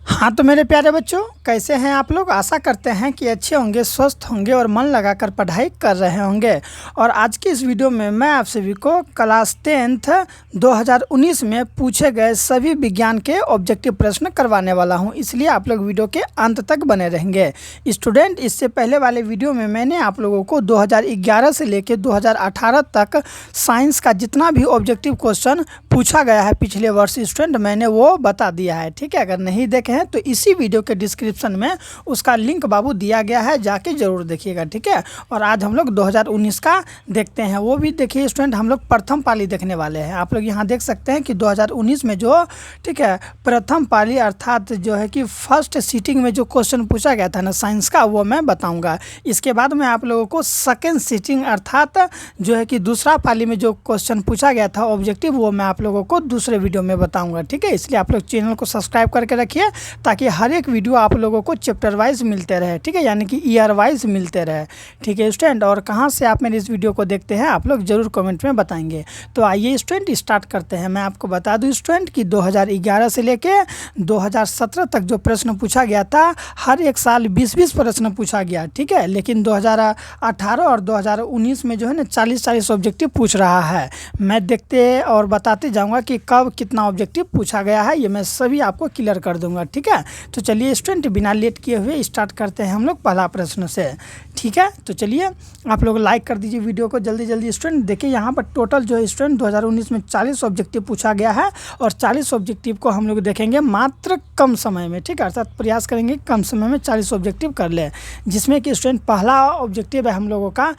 हाँ तो मेरे प्यारे बच्चों, कैसे हैं आप लोग। आशा करते हैं कि अच्छे होंगे, स्वस्थ होंगे और मन लगाकर पढ़ाई कर रहे होंगे। और आज की इस वीडियो में मैं आप सभी को क्लास 10th 2019 में पूछे गए सभी विज्ञान के ऑब्जेक्टिव प्रश्न करवाने वाला हूं, इसलिए आप लोग वीडियो के अंत तक बने रहेंगे। स्टूडेंट, इससे पहले वाले वीडियो में मैंने आप लोगों को 2011 से लेकर 2018 तक साइंस का जितना भी ऑब्जेक्टिव क्वेश्चन पूछा गया है पिछले वर्ष स्टूडेंट, मैंने वो बता दिया है। ठीक है, अगर नहीं देखे हैं तो इसी वीडियो के डिस्क्रिप्शन में उसका लिंक बाबू दिया गया है, जाके जरूर देखिएगा। ठीक है, और आज हम लोग 2019 का देखते हैं, वो भी देखिए स्टूडेंट। हम लोग प्रथम पाली देखने वाले हैं। आप लोग यहाँ देख सकते हैं कि 2019 में जो ठीक है प्रथम पाली अर्थात जो है कि फर्स्ट सीटिंग में जो क्वेश्चन पूछा गया था ना साइंस का, वो मैं बताऊँगा। इसके बाद मैं आप लोगों को सेकेंड सीटिंग अर्थात जो है कि दूसरा पाली में जो क्वेश्चन पूछा गया था ऑब्जेक्टिव, वो मैं आप लोगों को दूसरे वीडियो में बताऊंगा। ठीक है, इसलिए आप लोग चैनल को सब्सक्राइब करके रखिए ताकि हर एक वीडियो आप लोगों को चैप्टर वाइज मिलते रहे। ठीक है, यानी कि ईयर वाइज मिलते रहे। ठीक है स्टूडेंट, और कहाँ से आप मेरे इस वीडियो को देखते हैं आप लोग ज़रूर कमेंट में बताएंगे। तो आइए स्टूडेंट स्टार्ट करते हैं। मैं आपको बता दूँ स्टूडेंट कि 2011 से लेके 2017 तक जो प्रश्न पूछा गया था, हर एक साल 20-20 प्रश्न पूछा गया। ठीक है, लेकिन 2018 और 2019 में जो है ना 40-40 ऑब्जेक्टिव पूछ रहा है। मैं देखते और बताते जाऊंगा कि कब कितना ऑब्जेक्टिव पूछा गया है, ये मैं सभी आपको क्लियर कर दूंगा। ठीक है, तो चलिए स्टूडेंट बिना लेट किए हुए स्टार्ट करते हैं हम लोग पहला प्रश्न से। ठीक है, तो चलिए आप लोग लाइक कर दीजिए वीडियो को जल्दी जल्दी। स्टूडेंट देखिए यहाँ पर टोटल जो है स्टूडेंट 2019 में 40 ऑब्जेक्टिव पूछा गया है, और 40 ऑब्जेक्टिव को हम लोग देखेंगे मात्र कम समय में। ठीक है, अर्थात प्रयास करेंगे कम समय में 40 ऑब्जेक्टिव कर ले, जिसमें कि स्टूडेंट पहला ऑब्जेक्टिव है हम लोगों का।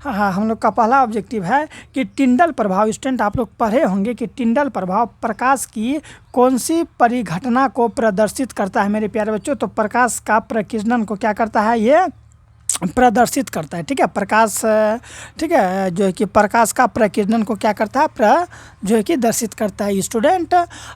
हम लोग का पहला ऑब्जेक्टिव है कि टिंडल प्रभाव। स्टूडेंट आप लोग पढ़े होंगे कि टिंडल प्रभाव प्रकाश की कौन सी परिघटना को प्रदर्शित करता है मेरे प्यारे बच्चों। तो प्रकाश का प्रकीर्णन को क्या करता है, ये प्रदर्शित करता है। ठीक है, प्रकाश ठीक है जो है कि प्रकाश का प्रकीर्णन को क्या करता है, जो है कि दर्शित करता है। स्टूडेंट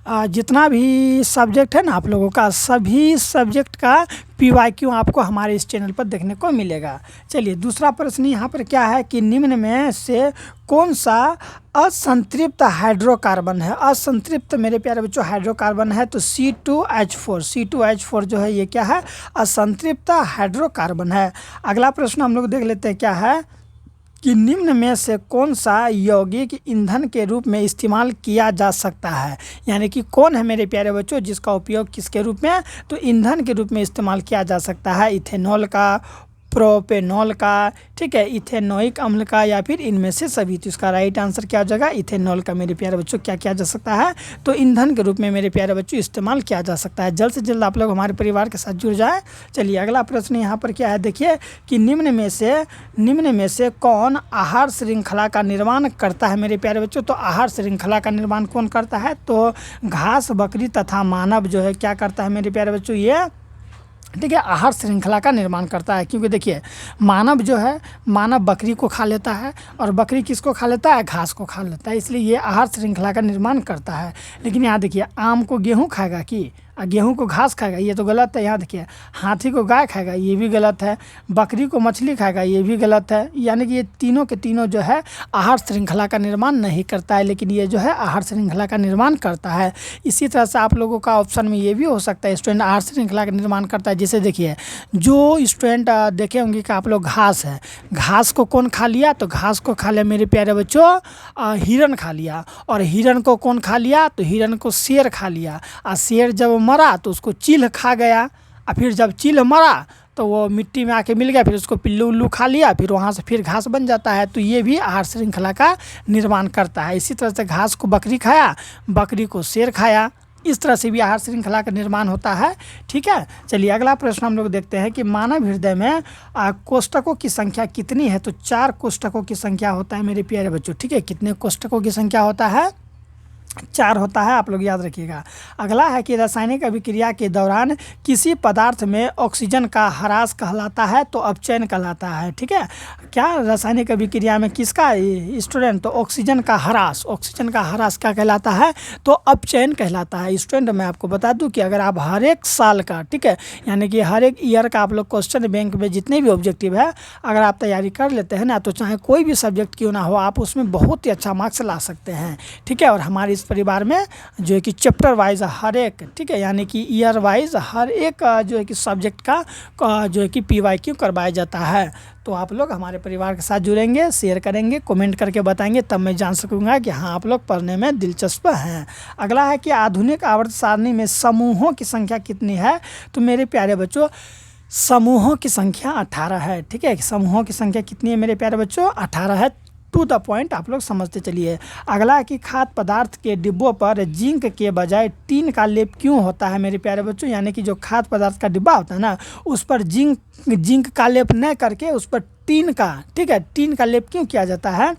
जितना भी सब्जेक्ट है ना आप लोगों का, सभी सब्जेक्ट का PYQ आपको हमारे इस चैनल पर देखने को मिलेगा। चलिए दूसरा प्रश्न यहाँ पर क्या है कि निम्न में से कौन सा असंतृप्त हाइड्रोकार्बन है। असंतृप्त मेरे प्यारे बच्चों हाइड्रोकार्बन है तो C2H4। C2H4 जो है ये क्या है, असंतृप्त हाइड्रोकार्बन है। अगला प्रश्न हम लोग देख लेते हैं क्या है कि निम्न में से कौन सा यौगिक ईंधन के रूप में इस्तेमाल किया जा सकता है। यानी कि कौन है मेरे प्यारे बच्चों जिसका उपयोग किसके रूप में, तो ईंधन के रूप में इस्तेमाल किया जा सकता है। इथेनॉल का, प्रोपेनॉल का, ठीक है, इथेनोइक अम्ल का, या फिर इनमें से सभी। तो इसका राइट आंसर क्या हो जाएगा, इथेनॉल का मेरे प्यारे बच्चों क्या किया जा सकता है, तो ईंधन के रूप में मेरे प्यारे बच्चों इस्तेमाल किया जा सकता है। जल्द से जल्द आप लोग हमारे परिवार के साथ जुड़ जाएं। चलिए अगला प्रश्न यहाँ पर क्या है, देखिए कि निम्न में से कौन आहार श्रृंखला का निर्माण करता है मेरे प्यारे बच्चों। तो आहार श्रृंखला का निर्माण कौन करता है, तो घास, बकरी तथा मानव जो है क्या करता है मेरे प्यारे बच्चों, ये ठीक है आहार श्रृंखला का निर्माण करता है। क्योंकि देखिए मानव जो है, मानव बकरी को खा लेता है, और बकरी किसको खा लेता है, घास को खा लेता है, इसलिए ये आहार श्रृंखला का निर्माण करता है। लेकिन यहाँ देखिए आम को गेहूँ खाएगा कि, गेहूं को घास खाएगा, ये तो गलत है। यहाँ देखिए हाथी को गाय खाएगा, ये भी गलत है। बकरी को मछली खाएगा, ये भी गलत है। यानी कि ये तीनों के तीनों जो है आहार श्रृंखला का निर्माण नहीं करता है, लेकिन ये जो है आहार श्रृंखला का निर्माण करता है। इसी तरह से आप लोगों का ऑप्शन में ये भी हो सकता है स्टूडेंट आहार श्रृंखला का निर्माण करता है। जैसे देखिए जो स्टूडेंट देखे होंगे कि आप लोग घास है, घास को कौन खा लिया, तो घास को खा लिया मेरे प्यारे बच्चों हिरन खा लिया। और हिरन को कौन खा लिया, तो हिरन को शेर खा लिया। और शेर जब मरा तो उसको चील खा गया, और फिर जब चील मरा तो वो मिट्टी में आके मिल गया, फिर उसको पिल्लू उल्लू खा लिया, फिर वहाँ से फिर घास बन जाता है। तो ये भी आहार श्रृंखला का निर्माण करता है। इसी तरह से घास को बकरी खाया, बकरी को शेर खाया, इस तरह से भी आहार श्रृंखला का निर्माण होता है। ठीक है, चलिए अगला प्रश्न हम लोग देखते हैं कि मानव हृदय में कोष्ठकों की संख्या कितनी है। तो 4 कोष्ठकों की संख्या होता है मेरे प्यारे बच्चों। ठीक है, कितने कोष्ठकों की संख्या होता है, 4 होता है, आप लोग याद रखिएगा। अगला है कि रासायनिक अभिक्रिया के दौरान किसी पदार्थ में ऑक्सीजन का ह्रास कहलाता है, तो अपचयन कहलाता है। ठीक है, क्या रासायनिक अभिक्रिया में किसका स्टूडेंट, तो ऑक्सीजन का ह्रास, ऑक्सीजन का ह्रास क्या कहलाता है, तो अपचयन कहलाता है। स्टूडेंट मैं आपको बता दूं कि अगर आप हर एक साल का, ठीक है, यानी कि हर एक ईयर का आप लोग क्वेश्चन बैंक में जितने भी ऑब्जेक्टिव है अगर आप तैयारी कर लेते हैं ना, तो चाहे कोई भी सब्जेक्ट क्यों ना हो, आप उसमें बहुत ही अच्छा मार्क्स ला सकते हैं। ठीक है, और हमारी इस परिवार में जो है कि चैप्टर वाइज हर एक, ठीक है, यानी कि ईयर वाइज हर एक जो है कि सब्जेक्ट का जो है कि PYQ करवाया जाता है। तो आप लोग हमारे परिवार के साथ जुड़ेंगे, शेयर करेंगे, कमेंट करके बताएंगे, तब मैं जान सकूंगा कि हाँ आप लोग पढ़ने में दिलचस्प हैं। अगला है कि आधुनिक आवर्त सारणी में समूहों की संख्या कितनी है? तो मेरे प्यारे बच्चों समूहों की संख्या 18 है। ठीक है, समूहों की संख्या कितनी है मेरे प्यारे बच्चों? 18 है। टू द पॉइंट आप लोग समझते चलिए। अगला है कि खाद्य पदार्थ के डिब्बों पर जिंक के बजाय टीन का लेप क्यों होता है मेरे प्यारे बच्चों? यानी कि जो खाद्य पदार्थ का डिब्बा होता है ना, उस पर जिंक का लेप न करके उस पर टीन का, ठीक है, टीन का लेप क्यों किया जाता है?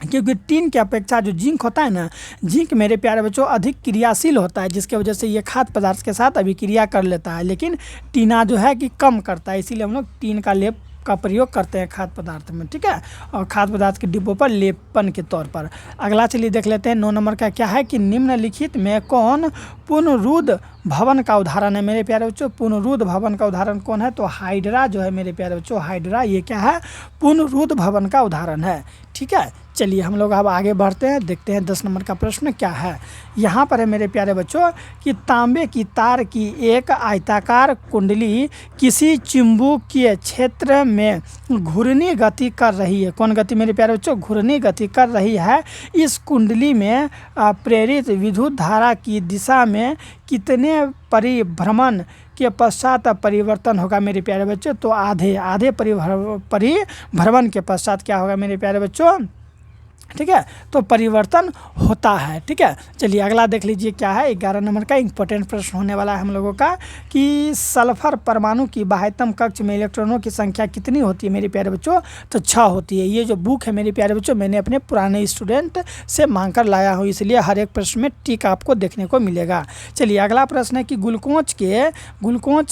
क्योंकि टीन की अपेक्षा जो जिंक होता है ना, जिंक मेरे प्यारे बच्चों अधिक क्रियाशील होता है, जिसके वजह से ये खाद्य पदार्थ के साथ अभिक्रिया कर लेता है, लेकिन टीना जो है कि कम करता है, इसीलिए हम लोग टीन का लेप का प्रयोग करते हैं खाद्य पदार्थ में। ठीक है, और खाद्य पदार्थ के डिब्बों पर लेपन के तौर पर। अगला चलिए देख लेते हैं 9 नंबर का क्या है कि निम्नलिखित में कौन पुनरुद्ध भवन का उदाहरण है मेरे प्यारे बच्चों? पुनरुद्ध भवन का उदाहरण कौन है? तो हाइड्रा जो है मेरे प्यारे बच्चों, हाइड्रा ये क्या है? पुनरुद्ध भवन का उदाहरण है। ठीक है, चलिए हम लोग अब आगे बढ़ते हैं, देखते हैं 10 नंबर का प्रश्न क्या है। यहाँ पर है मेरे प्यारे बच्चों कि तांबे की तार की एक आयताकार कुंडली किसी चुंबकीय क्षेत्र में घूर्णी गति कर रही है। कौन गति मेरे प्यारे बच्चों? घूर्णी गति कर रही है। इस कुंडली में प्रेरित विद्युत धारा की दिशा में कितने परिभ्रमण के पश्चात परिवर्तन होगा मेरे प्यारे बच्चों? तो आधे परिभ्रमण के पश्चात क्या होगा मेरे प्यारे बच्चों? ठीक है, तो परिवर्तन होता है। ठीक है, चलिए अगला देख लीजिए क्या है। 11 नंबर का इंपॉर्टेंट प्रश्न होने वाला है हम लोगों का कि सल्फर परमाणु की बाह्यतम कक्ष में इलेक्ट्रॉनों की संख्या कितनी होती है मेरे प्यारे बच्चों? तो 6 होती है। ये जो बुक है मेरे प्यारे बच्चों मैंने अपने पुराने स्टूडेंट से मांग कर लाया हूँ, इसलिए हर एक प्रश्न में टिक आपको देखने को मिलेगा। चलिए अगला प्रश्न है कि ग्लूकोज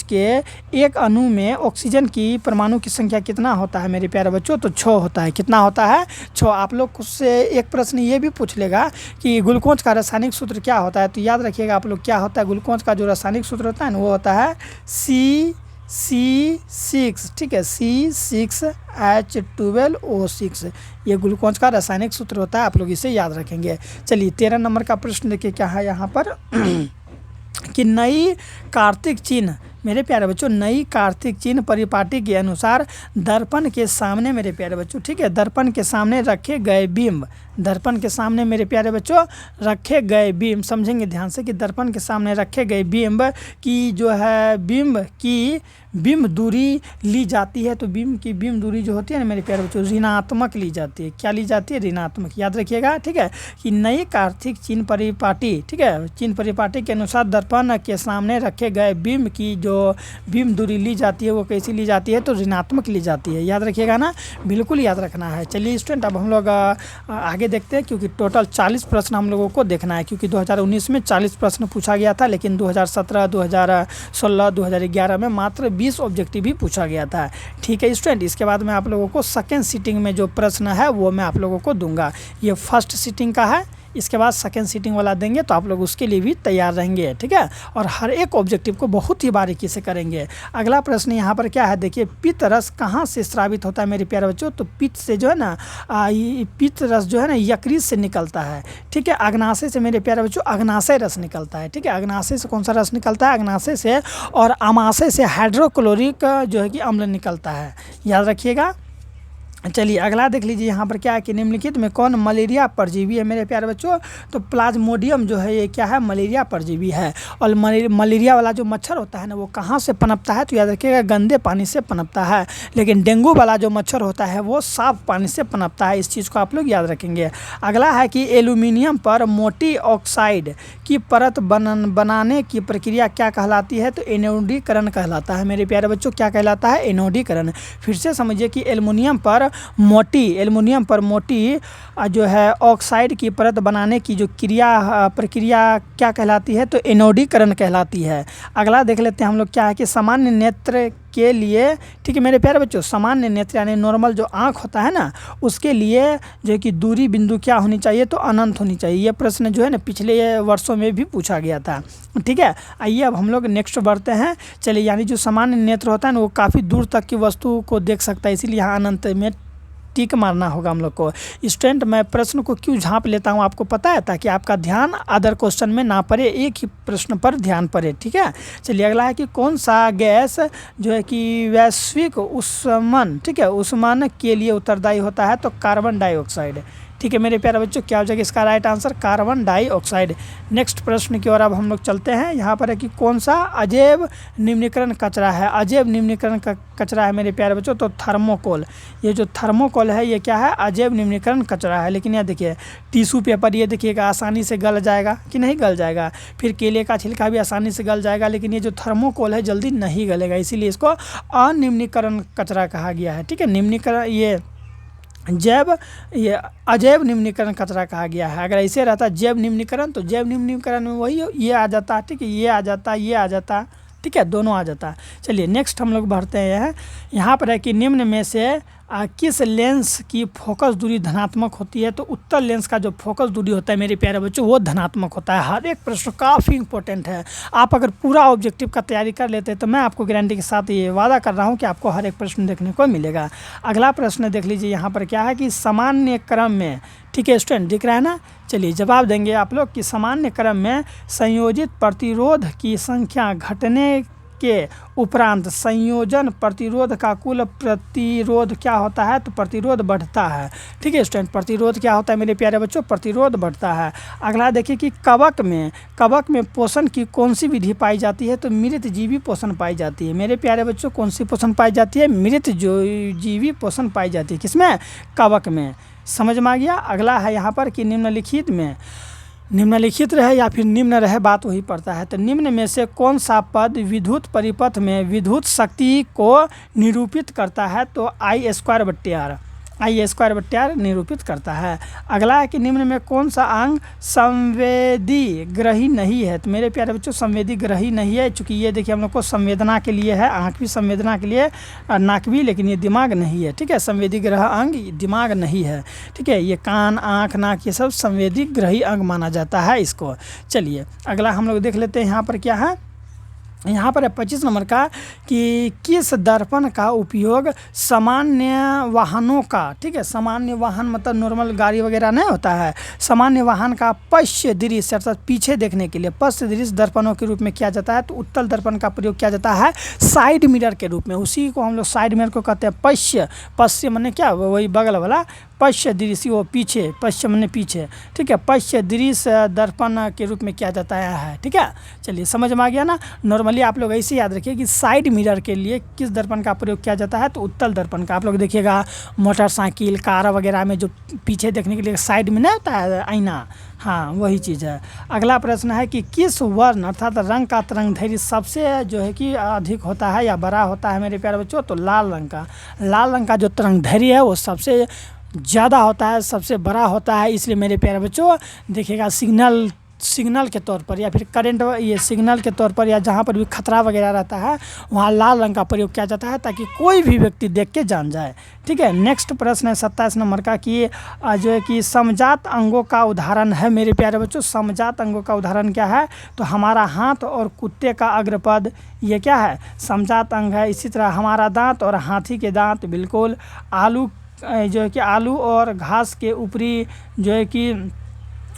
के एक अणु में ऑक्सीजन की परमाणु की संख्या कितना होता है मेरे प्यारे बच्चों? तो 6 होता है। कितना होता है? 6। आप लोग से एक प्रश्न ये भी पूछ लेगा कि ग्लूकोज का रासायनिक सूत्र क्या होता है, तो याद रखिएगा आप लोग क्या होता है। ग्लूकोज का जो रासायनिक सूत्र होता है ना, वो होता है C6। ठीक है, C6H12O6, ये ग्लूकोज का रासायनिक सूत्र होता है, आप लोग इसे याद रखेंगे। चलिए 13 नंबर का प्रश्न देखिए क्या है यहाँ पर कि नई कार्तिक चिन्ह मेरे प्यारे बच्चों, नई कार्तिक चिन्ह परिपाटी के अनुसार दर्पण के सामने मेरे प्यारे बच्चों, ठीक है, दर्पण के सामने रखे गए बिंब, दर्पण के सामने मेरे प्यारे बच्चों रखे गए बिंब, समझेंगे ध्यान से कि दर्पण के सामने रखे गए बिंब की जो है बिंब दूरी ली जाती है। तो बिंब की बिंब दूरी जो होती है ना मेरे प्यारे बच्चों ऋणात्मक ली जाती है। क्या ली जाती है? ऋणात्मक, याद रखिएगा। ठीक है, कि नई कार्तिक चिन्ह परिपाटी, ठीक है, चिन्ह परिपाटी के अनुसार दर्पण के सामने रखे गए बिंब की जो बिंब दूरी ली जाती है वो कैसी ली जाती है? तो ऋणात्मक ली जाती है। याद रखिएगा ना, बिल्कुल याद रखना है। चलिए स्टूडेंट अब हम लोग आगे देखते हैं, क्योंकि टोटल 40 प्रश्न हम लोगों को देखना है, क्योंकि 2019 में 40 प्रश्न पूछा गया था, लेकिन 2017, 2016, 2011 में मात्र 20 ऑब्जेक्टिव ही पूछा गया था। ठीक है स्टूडेंट, इसके बाद मैं आप लोगों को सेकेंड सीटिंग में जो प्रश्न है वो मैं आप लोगों को दूंगा। ये फर्स्ट सीटिंग का है, इसके बाद सेकेंड सीटिंग वाला देंगे, तो आप लोग उसके लिए भी तैयार रहेंगे। ठीक है, और हर एक ऑब्जेक्टिव को बहुत ही बारीकी से करेंगे। अगला प्रश्न यहाँ पर क्या है देखिए, पित्त रस कहाँ से स्रावित होता है मेरे प्यारे बच्चों? तो पित्त से जो है ना पित्त रस जो है ना यकृत से निकलता है। ठीक है, अग्नाशय से मेरे प्यारे बच्चों अग्नाशय रस निकलता है। ठीक है, अग्नाशय से कौन सा रस निकलता है? अग्नाशय से, और आमाशय से हाइड्रोक्लोरिक जो है कि अम्ल निकलता है। याद रखिएगा। चलिए अगला देख लीजिए यहाँ पर क्या है कि निम्नलिखित में कौन मलेरिया परजीवी है मेरे प्यारे बच्चों? तो प्लाज्मोडियम जो है ये क्या है? मलेरिया परजीवी है। और मलेरिया वाला जो मच्छर होता है ना वो कहाँ से पनपता है? तो याद रखिएगा गंदे पानी से पनपता है। लेकिन डेंगू वाला जो मच्छर होता है वो साफ पानी से पनपता है। इस चीज़ को आप लोग याद रखेंगे। अगला है कि एल्यूमिनियम पर मोटी ऑक्साइड की परत बनाने की प्रक्रिया क्या कहलाती है? तो एनोडीकरण कहलाता है मेरे प्यारे बच्चों। क्या कहलाता है? एनोडीकरण। फिर से समझिए कि एल्यूमिनियम पर मोटी जो है ऑक्साइड की परत बनाने की जो प्रक्रिया क्या कहलाती है? तो एनोडीकरण कहलाती है। अगला देख लेते हैं हम लोग क्या है कि सामान्य नेत्र के लिए, ठीक है मेरे प्यारे बच्चों, सामान्य नेत्र यानी नॉर्मल जो आँख होता है ना उसके लिए जो है कि दूरी बिंदु क्या होनी चाहिए? तो अनंत होनी चाहिए। ये प्रश्न जो है ना पिछले वर्षों में भी पूछा गया था। ठीक है, आइए अब हम लोग नेक्स्ट बढ़ते हैं। चलिए, यानी जो सामान्य नेत्र होता है ना वो काफ़ी दूर तक की वस्तु को देख सकता है, इसीलिए यहाँ अनंत में टिक मारना होगा हम लोग को। स्टूडेंट, मैं प्रश्न को क्यों झांप लेता हूँ आपको पता है, ताकि आपका ध्यान अदर क्वेश्चन में ना पड़े, एक ही प्रश्न पर ध्यान पड़े। ठीक है, चलिए अगला है कि कौन सा गैस जो है कि वैश्विक ऊष्मन, ठीक है, ऊष्मन के लिए उत्तरदायी होता है, तो कार्बन डाइऑक्साइड। ठीक है मेरे प्यारे बच्चों, क्या हो जाएगा इसका right answer, carbon dioxide. Next प्रश्न की ओर अब हम लोग चलते हैं। यहाँ पर है कि कौन सा अजैव निम्नीकरण कचरा है। अजैव निम्नीकरण का कचरा है मेरे प्यारे बच्चों, तो थर्मोकोल। ये जो थर्मोकोल है ये क्या है, अजैव निम्नीकरण कचरा है। लेकिन यह देखिए टिश्यू पेपर, ये देखिएगा आसानी से गल जाएगा कि नहीं गल जाएगा। फिर केले का छिलका भी आसानी से गल जाएगा, लेकिन ये जो थर्मोकोल है जल्दी नहीं गलेगा, इसीलिए इसको अनिम्नीकरण कचरा कहा गया है। ठीक है, निम्नीकरण ये अजैव निम्नीकरण कचरा कहा गया है। अगर ऐसे रहता जैव निम्नीकरण, तो जैव निम्नीकरण में वही ये आ जाता। ठीक है, ये आ जाता, ये आ जाता, ठीक है, दोनों आ जाता। चलिए नेक्स्ट हम लोग बढ़ते हैं। यहाँ पर है कि निम्न में से किस लेंस की फोकस दूरी धनात्मक होती है, तो उत्तल लेंस का जो फोकस दूरी होता है मेरे प्यारे बच्चों वो धनात्मक होता है। हर एक प्रश्न काफ़ी इंपॉर्टेंट है। आप अगर पूरा ऑब्जेक्टिव का तैयारी कर लेते हैं तो मैं आपको गारंटी के साथ ये वादा कर रहा हूँ कि आपको हर एक प्रश्न देखने को मिलेगा। अगला प्रश्न देख लीजिए, यहाँ पर क्या है कि सामान्य क्रम में, ठीक है स्टूडेंट, दिख रहा है ना। चलिए जवाब देंगे आप लोग कि सामान्य क्रम में संयोजित प्रतिरोध की संख्या घटने के उपरांत संयोजन प्रतिरोध का कुल प्रतिरोध क्या होता है, तो प्रतिरोध बढ़ता है। ठीक है स्टूडेंट, प्रतिरोध क्या होता है मेरे प्यारे बच्चों, प्रतिरोध बढ़ता है। अगला देखिए कि कवक में पोषण की कौन सी विधि पाई जाती है, तो मृत जीवी पोषण पाई जाती है। मेरे प्यारे बच्चों कौन सी पोषण पाई जाती है, मृत जीवी पोषण पाई जाती है। किसमें, कवक में। समझ में आ गया। अगला है यहाँ पर कि निम्नलिखित रहे या फिर निम्न रहे, बात वही पड़ता है। तो निम्न में से कौन सा पद विद्युत परिपथ में विद्युत शक्ति को निरूपित करता है, तो I² निरूपित करता है। अगला है कि निम्न में कौन सा अंग संवेदी ग्रही नहीं है, तो मेरे प्यारे बच्चों संवेदी ग्रही नहीं है, चूँकि ये देखिए हम लोग को संवेदना के लिए है, आँख भी संवेदना के लिए, नाक भी, लेकिन ये दिमाग नहीं है। ठीक है, संवेदी ग्रह अंग दिमाग नहीं है। ठीक है, ये कान, आँख, नाक, ये सब संवेदी ग्रही अंग माना जाता है इसको। चलिए अगला हम लोग देख लेते हैं। यहाँ पर क्या है, यहाँ पर है 25 नंबर का कि किस दर्पण का उपयोग सामान्य वाहनों का, ठीक है, सामान्य वाहन मतलब नॉर्मल गाड़ी वगैरह नहीं होता है, सामान्य वाहन का पश्य दृश्य अर्थात पीछे देखने के लिए पश्य दृश्य दर्पणों के रूप में किया जाता है, तो उत्तल दर्पण का प्रयोग किया जाता है साइड मिरर के रूप में। उसी को हम लोग साइड मिरर को कहते हैं पश्य माने क्या, वही बगल वाला पश्य दृश्य, वो पीछे, पश्य माने पीछे। ठीक है, पश्य दृश्य दर्पण के रूप में किया जाता है। ठीक है, चलिए समझ में आ गया ना। नॉर्मली आप लोग ऐसे याद रखिए कि साइड मिरर के लिए किस दर्पण का प्रयोग किया जाता है, तो उत्तल दर्पण का। आप लोग देखिएगा मोटरसाइकिल, कार वगैरह में जो पीछे देखने के लिए साइड में नहीं होता है आईना, हाँ वही चीज़ है। अगला प्रश्न है कि किस वर्ण अर्थात रंग का तरंगधैर्य सबसे जो है कि अधिक होता है या बड़ा होता है मेरे प्यारे बच्चों, तो लाल रंग का। लाल रंग का जो तरंगधैर्य है वो सबसे ज़्यादा होता है, सबसे बड़ा होता है। इसलिए मेरे प्यारे बच्चों देखिएगा सिग्नल के तौर पर या फिर करंट, ये सिग्नल के तौर पर या जहाँ पर भी खतरा वगैरह रहता है वहाँ लाल रंग का प्रयोग किया जाता है, ताकि कोई भी व्यक्ति देख के जान जाए। ठीक है, नेक्स्ट प्रश्न है 27 नंबर का कि जो है कि समजात अंगों का उदाहरण है मेरे प्यारे बच्चों। समजात अंगों का उदाहरण क्या है, तो हमारा हाथ और कुत्ते का अग्रपद, ये क्या है, समजात अंग है। इसी तरह हमारा दांत और हाथी के दांत, बिल्कुल। आलू जो है कि आलू और घास के ऊपरी जो है कि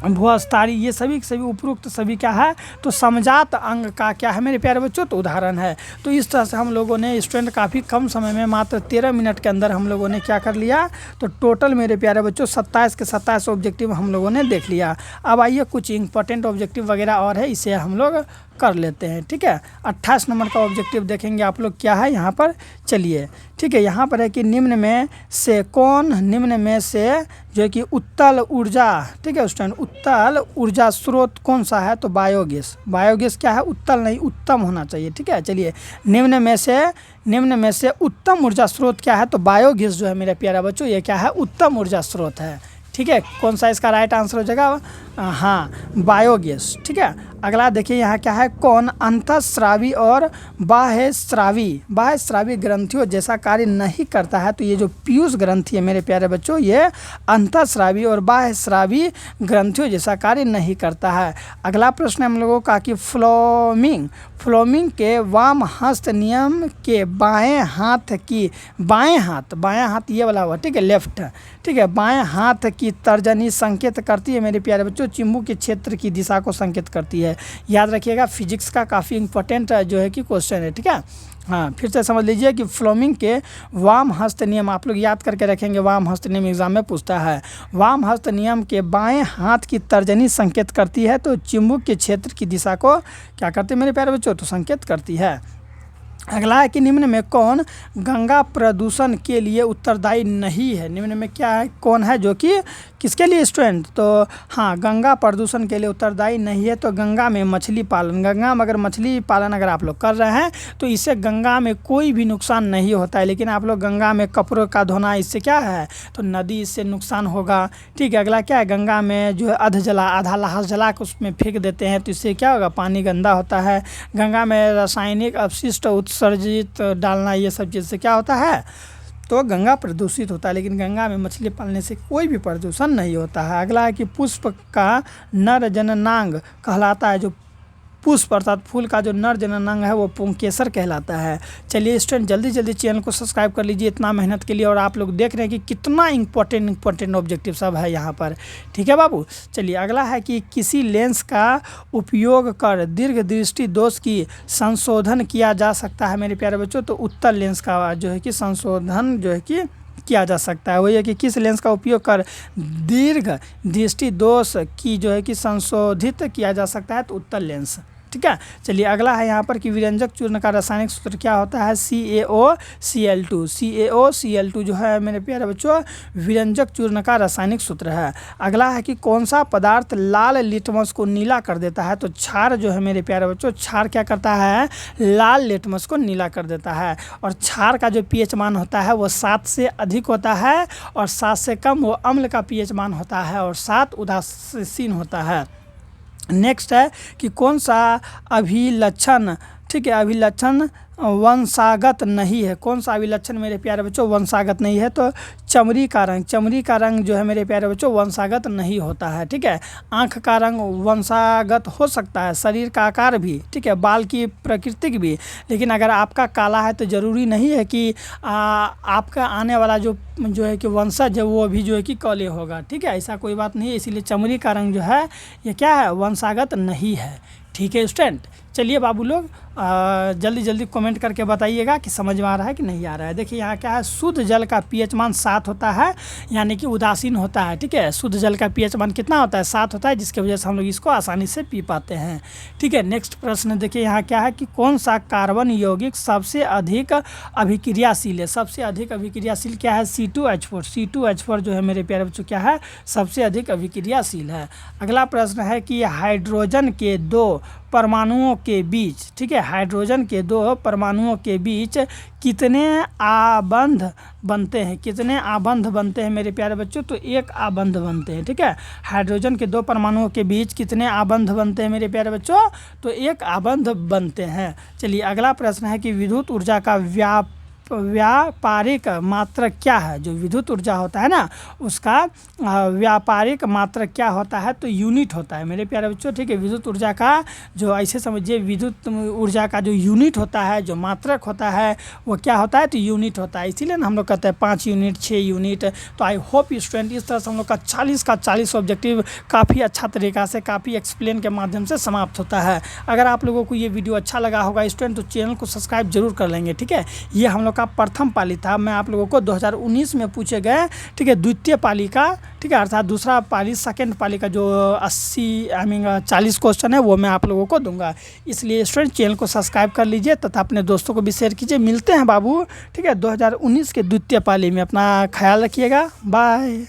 भुअस्तारी, ये सभी उपरोक्त सभी क्या है, तो समजात अंग का क्या है मेरे प्यारे बच्चों, तो उदाहरण है। तो इस तरह से हम लोगों ने स्टूडेंट काफ़ी कम समय में मात्र 13 मिनट के अंदर हम लोगों ने क्या कर लिया, तो टोटल मेरे प्यारे बच्चों 27 के 27 ऑब्जेक्टिव हम लोगों ने देख लिया। अब आइए कुछ इंपॉर्टेंट ऑब्जेक्टिव वगैरह और है, इसे हम लोग कर लेते हैं। ठीक है, 28 नंबर का ऑब्जेक्टिव देखेंगे आप लोग क्या है यहाँ पर। चलिए ठीक है, यहाँ पर है कि निम्न में से जो है कि उत्तल ऊर्जा, ठीक है स्टूडेंट, उत्तल ऊर्जा स्रोत कौन सा है, तो बायोगैस। बायोगैस क्या है, उत्तल नहीं उत्तम होना चाहिए। ठीक है, चलिए निम्न में से उत्तम ऊर्जा स्रोत क्या है, तो बायोगैस जो है मेरे प्यारा बच्चों ये क्या है, उत्तम ऊर्जा स्रोत है। ठीक है, कौन सा इसका राइट आंसर हो जाएगा, हाँ, बायोगैस। ठीक है, अगला देखिए यहाँ क्या है, कौन अंतःस्रावी और बाह्यस्रावी ग्रंथियों जैसा कार्य नहीं करता है। तो ये जो पीयूष ग्रंथि है मेरे प्यारे बच्चों, ये अंतःस्रावी और बाह्यस्रावी ग्रंथियों जैसा कार्य नहीं करता है। अगला प्रश्न हम लोगों का कि फ्लोमिंग के वाम हस्त नियम के बाएं हाथ ये वाला हुआ, ठीक है, लेफ्ट, ठीक है, बाएं हाथ की तर्जनी संकेत करती है मेरे प्यारे बच्चों, चुंबक के क्षेत्र की दिशा को संकेत करती है। याद रखिएगा, फिजिक्स का काफ़ी इंपॉर्टेंट जो है कि क्वेश्चन है। ठीक है, हाँ, फिर से समझ लीजिए कि फ्लोमिंग के वाम हस्त नियम आप लोग याद करके रखेंगे, वाम हस्त नियम एग्जाम में पूछता है। वाम हस्त नियम के बाएं हाथ की तर्जनी संकेत करती है, तो चुंबक के क्षेत्र की दिशा को क्या करती है मेरे प्यारे बच्चों, तो संकेत करती है। अगला है कि निम्न में कौन गंगा प्रदूषण के लिए उत्तरदायी नहीं है। निम्न में क्या है, कौन है जो कि किसके लिए स्टूडेंट, तो हाँ, गंगा प्रदूषण के लिए उत्तरदायी नहीं है। तो गंगा में मछली पालन, गंगा में अगर मछली पालन अगर आप लोग कर रहे हैं तो इससे गंगा में कोई भी नुकसान नहीं होता है। लेकिन आप लोग गंगा में कपड़ों का धोना, इससे क्या है, तो नदी इससे नुकसान होगा। ठीक है, अगला क्या है, गंगा में जो है आधा लहास जला के उसमें फेंक देते हैं, तो इससे क्या होगा, पानी गंदा होता है। गंगा में रासायनिक अपशिष्ट उत्सर्जित डालना, ये सब चीज़ से क्या होता है, तो गंगा प्रदूषित होता है। लेकिन गंगा में मछली पालने से कोई भी प्रदूषण नहीं होता है। अगला है कि पुष्प का नर जननांग कहलाता है, जो पुष्प अर्थात फूल का जो नर जननांग है वो पुंकेसर कहलाता है। चलिए स्टूडेंट, जल्दी चैनल को सब्सक्राइब कर लीजिए इतना मेहनत के लिए। और आप लोग देख रहे हैं कि कितना इंपॉर्टेंट ऑब्जेक्टिव सब है यहाँ पर। ठीक है बाबू, चलिए अगला है कि किसी लेंस का उपयोग कर दीर्घ दृष्टि दोष की संशोधन किया जा सकता है मेरे प्यारे बच्चों। तो उत्तल लेंस का जो है कि संशोधन जो है कि किया जा सकता है। वही है कि किस लेंस का उपयोग कर दीर्घ दृष्टि दोष की जो है कि संशोधित किया जा सकता है, तो उत्तल लेंस। ठीक है, चलिए अगला है यहाँ पर कि विरंजक चूर्ण का रासायनिक सूत्र क्या होता है, CaOCl2 जो है मेरे प्यारे बच्चों विरंजक चूर्ण का रासायनिक सूत्र है। अगला है कि कौन सा पदार्थ लाल लिटमस को नीला कर देता है। तो क्षार जो है मेरे प्यारे बच्चों, क्षार क्या करता है, लाल लिटमस को नीला कर देता है। और क्षार का जो pH मान होता है वो 7 से अधिक होता है, और 7 से कम वो अम्ल का pH मान होता है, और 7 उदासीन होता है। नेक्स्ट है कि कौन सा अभिलक्षण, ठीक है, अभिलक्षण वंशागत नहीं है। कौन सा अभिलक्षण मेरे प्यारे बच्चों वंशागत नहीं है, तो चमड़ी का रंग जो है मेरे प्यारे बच्चों वंशागत नहीं होता है। ठीक है, आँख का रंग वंशागत हो सकता है, शरीर का आकार भी, ठीक है, बाल की प्रकृति भी। लेकिन अगर आपका काला है तो ज़रूरी नहीं है कि आपका आने वाला जो है कि वंशज है वो भी जो है कि काले होगा। ठीक है, ऐसा कोई बात नहीं है। इसीलिए चमड़ी का रंग जो है ये क्या है, वंशागत नहीं है। ठीक है स्टूडेंट, चलिए बाबू लोग जल्दी कमेंट करके बताइएगा कि समझ में आ रहा है कि नहीं आ रहा है। देखिए यहाँ क्या है, शुद्ध जल का pH मान 7 होता है, यानी कि उदासीन होता है। ठीक है, शुद्ध जल का pH मान कितना होता है, 7 होता है, जिसकी वजह से हम लोग इसको आसानी से पी पाते हैं। ठीक है, नेक्स्ट प्रश्न देखिए यहाँ क्या है कि कौन सा कार्बन यौगिक सबसे अधिक अभिक्रियाशील है। सबसे अधिक अभिक्रियाशील क्या है, C2H4 जो है मेरे प्यारे बच्चों क्या है, सबसे अधिक अभिक्रियाशील है। अगला प्रश्न है कि हाइड्रोजन के 2 परमाणुओं के बीच, ठीक है, हाइड्रोजन के 2 परमाणुओं के बीच कितने आबंध बनते हैं मेरे प्यारे बच्चों, तो 1 आबंध बनते हैं। ठीक है, हाइड्रोजन के 2 परमाणुओं के बीच कितने आबंध बनते हैं मेरे प्यारे बच्चों, तो 1 आबंध बनते हैं। चलिए अगला प्रश्न है कि विद्युत ऊर्जा का व्यापारिक मात्रक क्या है। जो विद्युत ऊर्जा होता है ना, उसका व्यापारिक मात्रक क्या होता है, तो यूनिट होता है मेरे प्यारे बच्चों। ठीक है, विद्युत ऊर्जा का जो ऐसे समझिए, विद्युत ऊर्जा का जो यूनिट होता है, जो मात्रक होता है, वो क्या होता है, तो यूनिट होता है। इसीलिए ना हम लोग कहते हैं 5 यूनिट 6 यूनिट। तो आई होप स्टूडेंट इस तरह से हम लोग का 40 का 40 ऑब्जेक्टिव काफ़ी अच्छा तरीका से, काफ़ी एक्सप्लेन के माध्यम से समाप्त होता है। अगर आप लोगों को ये वीडियो अच्छा लगा होगा स्टूडेंट, तो चैनल को सब्सक्राइब जरूर कर लेंगे। ठीक है, ये हम लोग का प्रथम पाली था। मैं आप लोगों को 2019 में पूछे गए, ठीक है, द्वितीय पाली का, ठीक है, अर्थात दूसरा पाली, सेकेंड पाली का जो 40 क्वेश्चन है वो मैं आप लोगों को दूंगा। इसलिए स्टूडेंट चैनल को सब्सक्राइब कर लीजिए तथा अपने दोस्तों को भी शेयर कीजिए। मिलते हैं बाबू, ठीक है, 2019 के द्वितीय पाली में। अपना ख्याल रखिएगा, बाय।